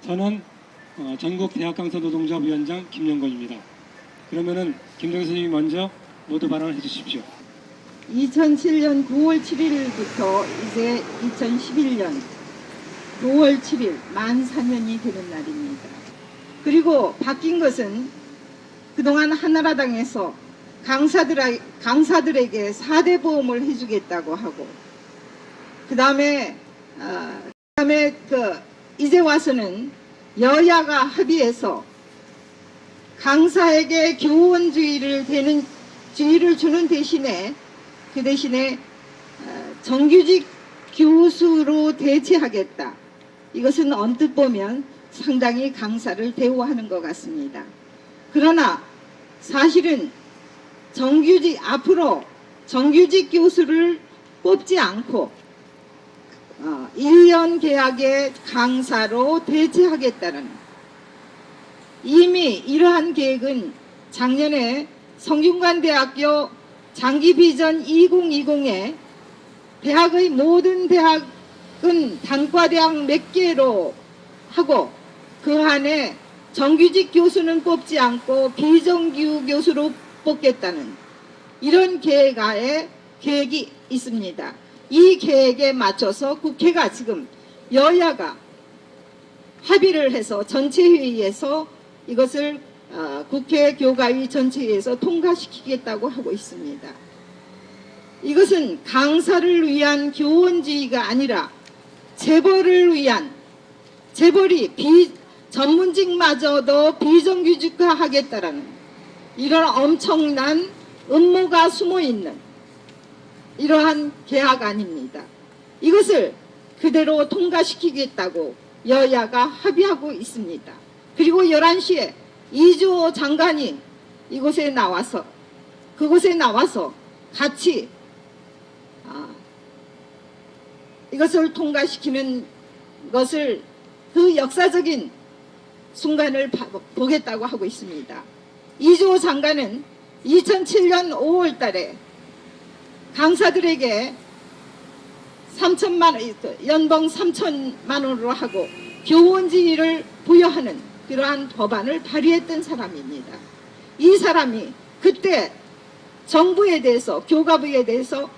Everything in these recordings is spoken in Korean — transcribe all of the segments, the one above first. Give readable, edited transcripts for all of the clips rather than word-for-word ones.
저는 전국 대학 강사 노동자 위원장 김영건입니다. 그러면은 김정희 선생님이 먼저 모두 발언해 주십시오. 2007년 9월 7일부터 이제 2011년 9월 7일 만 4년이 되는 날입니다. 그리고 바뀐 것은 그동안 한나라당에서 강사들에게 4대 보험을 해주겠다고 하고 그 다음에 이제 와서는 여야가 합의해서 강사에게 교원주의를 주는 대신에 그 대신에 정규직 교수로 대체하겠다. 이것은 언뜻 보면 상당히 강사를 대우하는 것 같습니다. 그러나 사실은 앞으로 정규직 교수를 뽑지 않고 1년 계약의 강사로 대체하겠다는 이미 이러한 계획은 작년에 성균관대학교 장기비전 2020에 대학의 모든 대학은 단과대학 몇 개로 하고 그 안에 정규직 교수는 뽑지 않고 비정규 교수로 뽑겠다는 이런 계획이 있습니다. 이 계획에 맞춰서 국회가 지금 여야가 합의를 해서 전체회의에서 이것을 국회 교가위 전체회의에서 통과시키겠다고 하고 있습니다. 이것은 강사를 위한 교원주의가 아니라 재벌을 위한 재벌이 전문직마저도 비정규직화하겠다라는 이런 엄청난 음모가 숨어있는 이러한 계약안입니다. 이것을 그대로 통과시키겠다고 여야가 합의하고 있습니다. 그리고 11시에 이주호 장관이 그곳에 나와서 같이 이것을 통과시키는 것을 그 역사적인 순간을 보겠다고 하고 있습니다. 이주호 장관은 2007년 5월 달에 강사들에게 연봉 3천만 원으로 하고 교원지위를 부여하는 그러한 법안을 발의했던 사람입니다. 이 사람이 그때 정부에 대해서 교가부에 대해서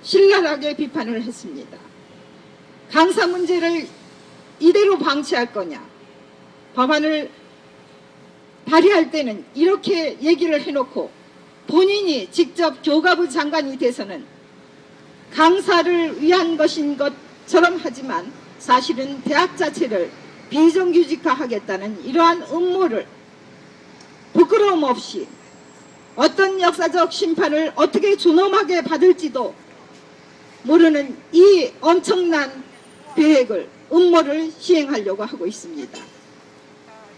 신랄하게 비판을 했습니다. 강사 문제를 이대로 방치할 거냐. 법안을 발의할 때는 이렇게 얘기를 해놓고 본인이 직접 교가부 장관이 돼서는 강사를 위한 것인 것처럼 하지만 사실은 대학 자체를 비정규직화하겠다는 이러한 음모를 부끄러움 없이 어떤 역사적 심판을 어떻게 존엄하게 받을지도 모르는 이 엄청난 계획을 음모를 시행하려고 하고 있습니다.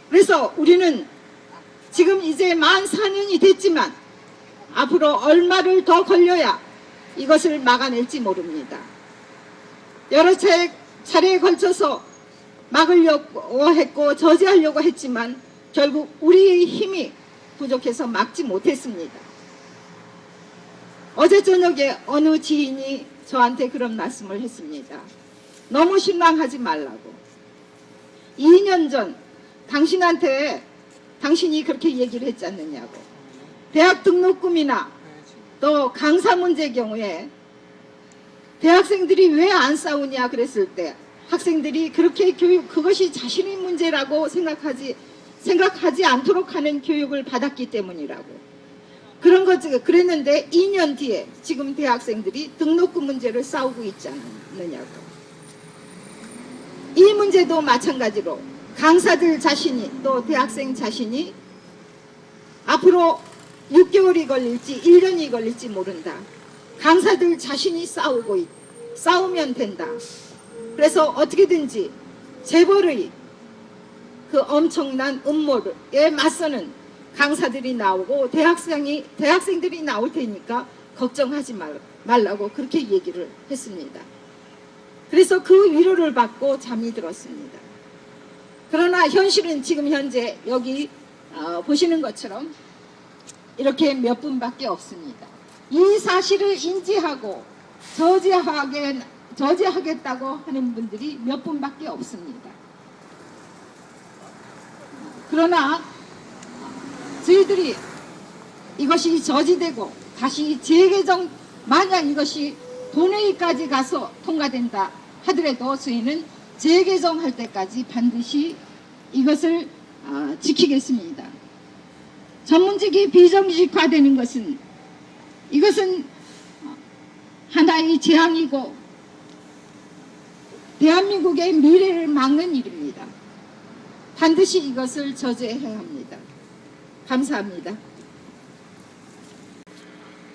그래서 우리는 지금 이제 만 4년이 됐지만 앞으로 얼마를 더 걸려야 이것을 막아낼지 모릅니다. 여러 차례에 걸쳐서 막으려고 했고 저지하려고 했지만 결국 우리의 힘이 부족해서 막지 못했습니다. 어제 저녁에 어느 지인이 저한테 그런 말씀을 했습니다. 너무 실망하지 말라고. 2년 전 당신이 그렇게 얘기를 했지 않느냐고. 대학 등록금이나 또 강사 문제 경우에 대학생들이 왜 안 싸우냐 그랬을 때 학생들이 그렇게 그것이 자신의 문제라고 생각하지 않도록 하는 교육을 받았기 때문이라고. 그랬는데 2년 뒤에 지금 대학생들이 등록금 문제를 싸우고 있지 않느냐고. 이 문제도 마찬가지로 강사들 자신이 또 대학생 자신이 앞으로 6개월이 걸릴지 1년이 걸릴지 모른다. 강사들 자신이 싸우면 된다. 그래서 어떻게든지 재벌의 그 엄청난 음모에 맞서는 강사들이 나오고 대학생들이 나올 테니까 걱정하지 말라고 그렇게 얘기를 했습니다. 그래서 그 위로를 받고 잠이 들었습니다. 그러나 현실은 지금 현재 여기 보시는 것처럼 이렇게 몇 분밖에 없습니다. 이 사실을 인지하고 저지하겠다고 하는 분들이 몇 분밖에 없습니다. 그러나 저희들이 이것이 저지되고 다시 재개정 만약 이것이 본회의까지 가서 통과된다 하더라도 저희는 재개정할 때까지 반드시 이것을 지키겠습니다. 전문직이 비정규직화되는 것은 이것은 하나의 재앙이고 대한민국의 미래를 막는 일입니다. 반드시 이것을 저지해야 합니다. 감사합니다.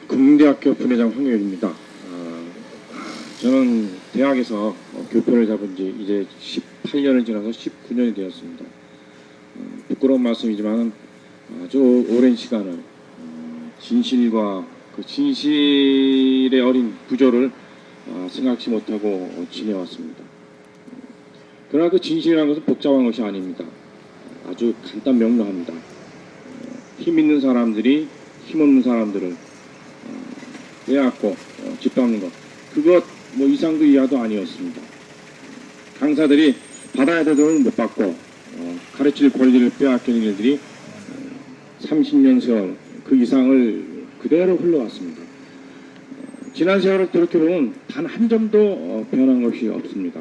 금문대학교 분회장 황교일입니다. 저는 대학에서 교편을 잡은 지 이제 18년을 지나서 19년이 되었습니다. 부끄러운 말씀이지만 아주 오랜 시간을 진실과 그 진실의 어린 구조를 생각지 못하고 지내왔습니다. 그러나 그 진실이라는 것은 복잡한 것이 아닙니다. 아주 간단 명료합니다. 힘 있는 사람들이 힘없는 사람들을 빼앗고 짓밟는 것, 그것 뭐 이상도 이하도 아니었습니다. 강사들이 받아야 될 돈을 못 받고 가르칠 권리를 빼앗기는 일들이 30년 세월 그 이상을 그대로 흘러왔습니다. 지난 세월을 돌이켜보면 단 한 점도 변한 것이 없습니다.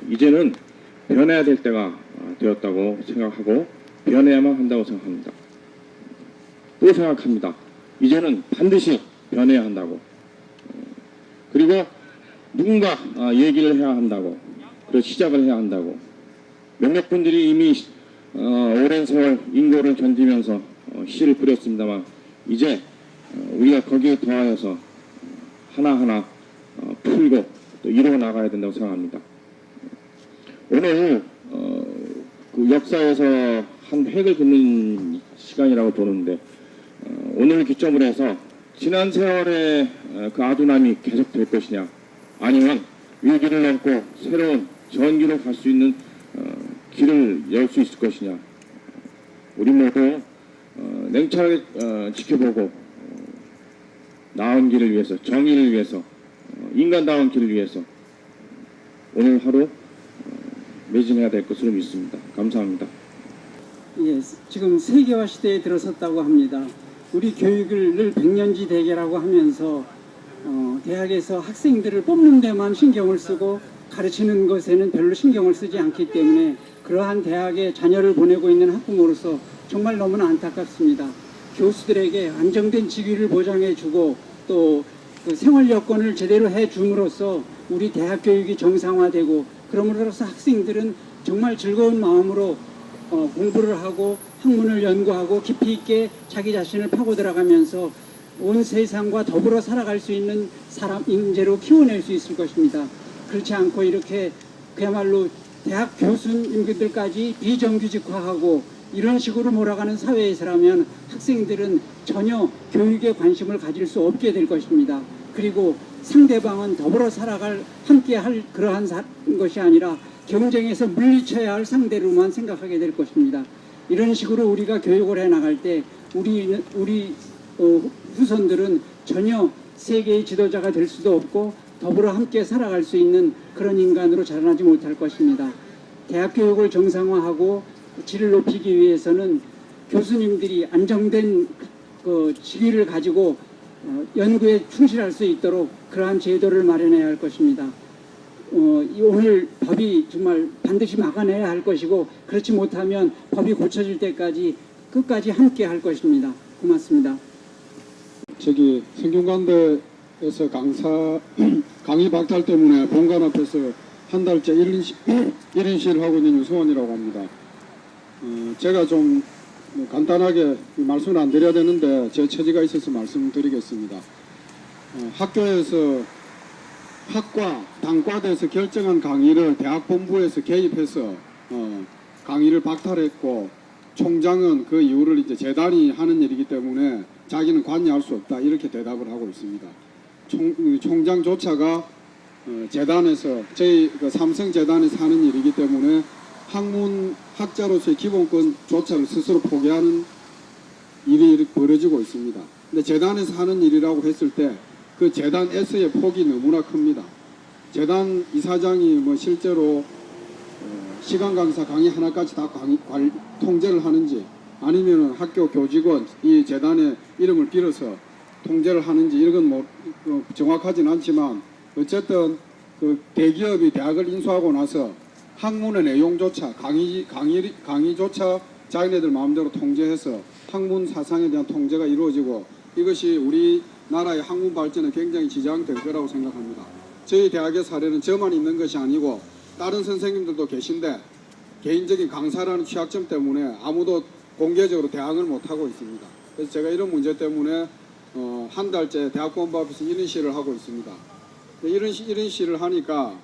이제는 변해야 될 때가 되었다고 생각하고 변해야만 한다고 생각합니다. 또 생각합니다. 이제는 반드시 변해야 한다고. 그리고 누군가 얘기를 해야 한다고. 그리고 시작을 해야 한다고. 몇몇 분들이 이미 오랜 세월 인고를 견디면서 시를 뿌렸습니다만 이제 우리가 거기에 더하여서 하나하나 풀고 또 이루어 나가야 된다고 생각합니다. 오늘 그 역사에서 한 획을 긋는 시간이라고 보는데 오늘 기점으로 해서 지난 세월의 그 아둔함이 계속될 것이냐 아니면 위기를 넘고 새로운 전기로 갈 수 있는 길을 열 수 있을 것이냐 우리 모두 냉철하게 지켜보고 나은 길을 위해서 정의를 위해서 인간다운 길을 위해서 오늘 하루 매진해야 될 것으로 믿습니다. 감사합니다. 예, 지금 세계화 시대에 들어섰다고 합니다. 우리 교육을 늘 백년지 대계라고 하면서 대학에서 학생들을 뽑는 데만 신경을 쓰고 가르치는 것에는 별로 신경을 쓰지 않기 때문에 그러한 대학에 자녀를 보내고 있는 학부모로서 정말 너무나 안타깝습니다. 교수들에게 안정된 직위를 보장해주고 또 그 생활 여건을 제대로 해줌으로써 우리 대학 교육이 정상화되고 그럼으로써 학생들은 정말 즐거운 마음으로 공부를 하고 학문을 연구하고 깊이 있게 자기 자신을 파고 들어가면서 온 세상과 더불어 살아갈 수 있는 사람 인재로 키워낼 수 있을 것입니다. 그렇지 않고 이렇게 그야말로 대학 교수님들까지 비정규직화하고 이런 식으로 몰아가는 사회에서라면 학생들은 전혀 교육에 관심을 가질 수 없게 될 것입니다. 그리고 상대방은 더불어 살아갈 함께 할 그러한 것이 아니라 경쟁에서 물리쳐야 할 상대로만 생각하게 될 것입니다. 이런 식으로 우리가 교육을 해 나갈 때 우리 후손들은 전혀 세계의 지도자가 될 수도 없고 더불어 함께 살아갈 수 있는 그런 인간으로 자라나지 못할 것입니다. 대학 교육을 정상화하고 질을 높이기 위해서는 교수님들이 안정된 그 직위를 가지고 연구에 충실할 수 있도록 그러한 제도를 마련해야 할 것입니다. 오늘 법이 정말 반드시 막아내야 할 것이고 그렇지 못하면 법이 고쳐질 때까지 끝까지 함께 할 것입니다. 고맙습니다. 저기 성균관대에서 강의 박탈 때문에 본관 앞에서 한 달째 1인 하고 있는 유소원이라고 합니다. 제가 좀 간단하게 말씀을 안 드려야 되는데 제 처지가 있어서 말씀드리겠습니다. 학교에서 학과, 단과대에서 결정한 강의를 대학 본부에서 개입해서 강의를 박탈했고 총장은 그 이유를 이제 재단이 하는 일이기 때문에 자기는 관여할 수 없다 이렇게 대답을 하고 있습니다. 총장조차가 재단에서 저희 그 삼성재단에서 하는 일이기 때문에 학문학자로서의 기본권조차를 스스로 포기하는 일이 벌어지고 있습니다. 근데 재단에서 하는 일이라고 했을 때 그 재단에서의 폭이 너무나 큽니다. 재단 이사장이 뭐 실제로 시간 강사 강의 하나까지 다 통제를 하는지, 아니면 학교 교직원 이 재단의 이름을 빌어서 통제를 하는지, 이런 건 뭐 정확하진 않지만, 어쨌든 그 대기업이 대학을 인수하고 나서 학문의 내용조차 강의조차 자기네들 마음대로 통제해서 학문 사상에 대한 통제가 이루어지고, 이것이 우리나라의 학문 발전에 굉장히 지장될 거라고 생각합니다. 저희 대학의 사례는 저만 있는 것이 아니고 다른 선생님들도 계신데, 개인적인 강사라는 취약점 때문에 아무도 공개적으로 대항을 못하고 있습니다. 그래서 제가 이런 문제 때문에 한 달째 대학본부 앞에서 1인 시위를 하고 있습니다. 이런 시위를 하니까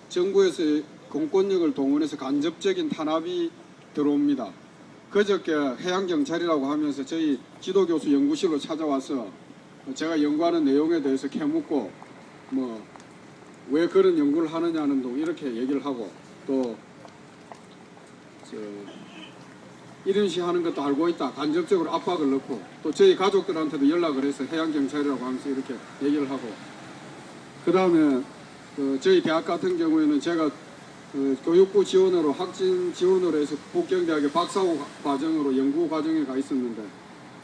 정부에서 공권력을 동원해서 간접적인 탄압이 들어옵니다. 그저께 해양경찰이라고 하면서 저희 지도교수 연구실로 찾아와서 제가 연구하는 내용에 대해서 캐묻고, 뭐 왜 그런 연구를 하느냐는 등 이렇게 얘기를 하고, 또 이런 시 하는 것도 알고 있다, 간접적으로 압박을 넣고, 또 저희 가족들한테도 연락을 해서 해양경찰이라고 하면서 이렇게 얘기를 하고, 그 다음에 저희 대학 같은 경우에는 제가 교육부 지원으로 학진 지원으로 해서 북경대학의 박사호 과정으로 연구 과정에 가 있었는데,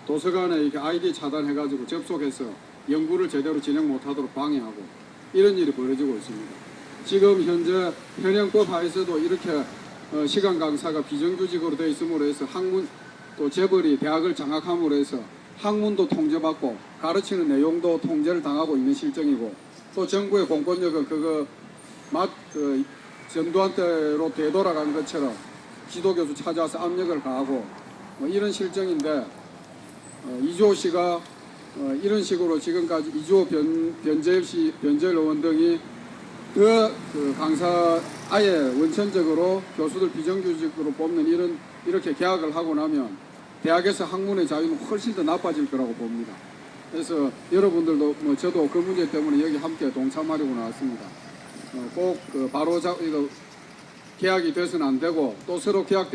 도서관에 이렇게 아이디 차단해가지고 접속해서 연구를 제대로 진행 못하도록 방해하고, 이런 일이 벌어지고 있습니다. 지금 현재 현행법 하에서도 이렇게 시간 강사가 비정규직으로 되어 있음으로 해서 학문, 또 재벌이 대학을 장악함으로 해서 학문도 통제받고 가르치는 내용도 통제를 당하고 있는 실정이고, 또 정부의 공권력은 그거 전두환 때로 되돌아간 것처럼 지도교수 찾아와서 압력을 가하고 이런 실정인데, 이주호 씨가 이런 식으로 지금까지 이주호 변재일 의원 등이 그 강사 아예 원천적으로 교수들 비정규직으로 뽑는 이렇게 계약을 하고 나면 대학에서 학문의 자유는 훨씬 더 나빠질 거라고 봅니다. 그래서 여러분들도 저도 그 문제 때문에 여기 함께 동참하려고 나왔습니다. 꼭 바로 이거 계약이 돼서는 안 되고, 또 새로 계약이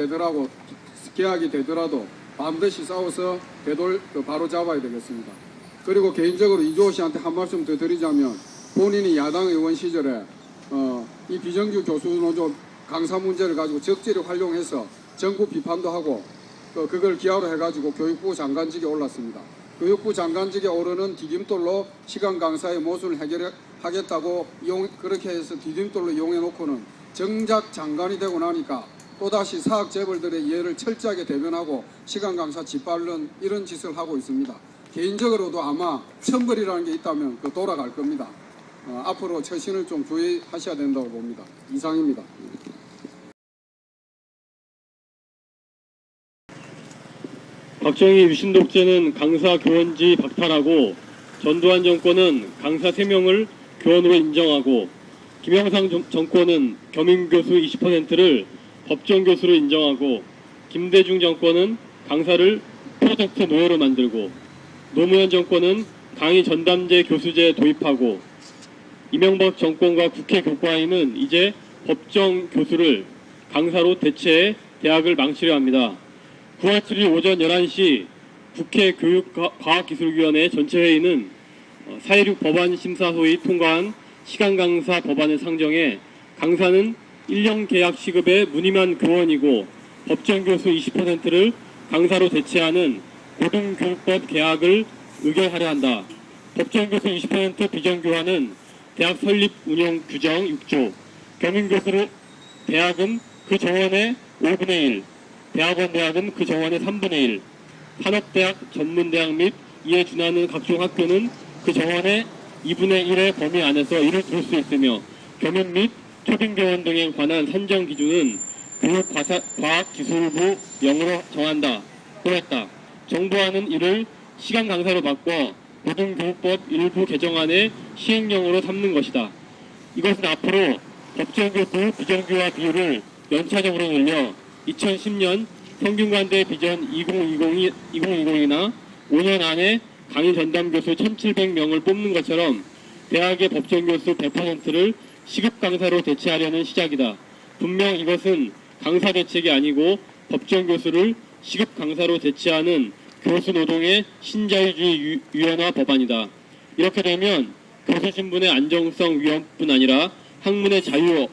되더라도 반드시 싸워서 바로 잡아야 되겠습니다. 그리고 개인적으로 이주호 씨한테 한 말씀 더 드리자면, 본인이 야당 의원 시절에 이 비정규 교수 노조 강사 문제를 가지고 적절히 활용해서 정부 비판도 하고, 그걸 기하로 해가지고 교육부 장관직에 올랐습니다. 교육부 장관직에 오르는 디딤돌로 시간 강사의 모순을 해결하겠다고 그렇게 해서 디딤돌로 이용해놓고는 정작 장관이 되고 나니까 또다시 사학 재벌들의 이해를 철저하게 대변하고 시간 강사 짓밟는 이런 짓을 하고 있습니다. 개인적으로도 아마 천벌이라는 게 있다면 돌아갈 겁니다. 앞으로 처신을 좀 주의하셔야 된다고 봅니다. 이상입니다. 박정희 유신 독재는 강사 교원지 박탈하고, 전두환 정권은 강사 3명을 교원으로 인정하고, 김영삼 정권은 겸임교수 20%를 법정교수로 인정하고, 김대중 정권은 강사를 프로젝트 노예로 만들고, 노무현 정권은 강의 전담제 교수제 도입하고, 이명박 정권과 국회 교과위는 이제 법정 교수를 강사로 대체해 대학을 망치려 합니다. 9월 7일 오전 11시 국회 교육과학기술위원회 전체회의는 4.16 법안 심사 소위 통과한 시간강사 법안을 상정해 강사는 1년 계약 시급의 무임한 교원이고 법정교수 20%를 강사로 대체하는 고등교육법 개혁을 의결하려 한다. 법정교수 20% 비정교화는 대학 설립 운영 규정 6조, 겸임교수로 대학은 그 정원의 5분의 1, 대학은 그 정원의 3분의 1, 산업대학, 전문대학 및 이에 준하는 각종 학교는 그 정원의 2분의 1의 범위 안에서 이를 두를 수 있으며, 겸임 및 초등교원 등에 관한 산정 기준은 교육과학기술부 명으로 정한다. 또 했다. 정부안은 이를 시간 강사로 바꿔 고등교육법 일부 개정안의 시행령으로 삼는 것이다. 이것은 앞으로 법정교수 비정규화 비율을 연차적으로 늘려 2010년 평균관대 비전 2020이나 5년 안에 강의 전담 교수 1,700명을 뽑는 것처럼 대학의 법정교수 100%를 시급 강사로 대체하려는 시작이다. 분명 이것은 강사 대책이 아니고 법정교수를 시급 강사로 대체하는 교수 노동의 신자유주의 유연화 법안이다. 이렇게 되면 교수 신분의 안정성 위험뿐 아니라 학문의 자유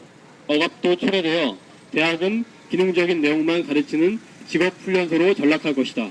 억압도 초래되어 대학은 기능적인 내용만 가르치는 직업훈련소로 전락할 것이다.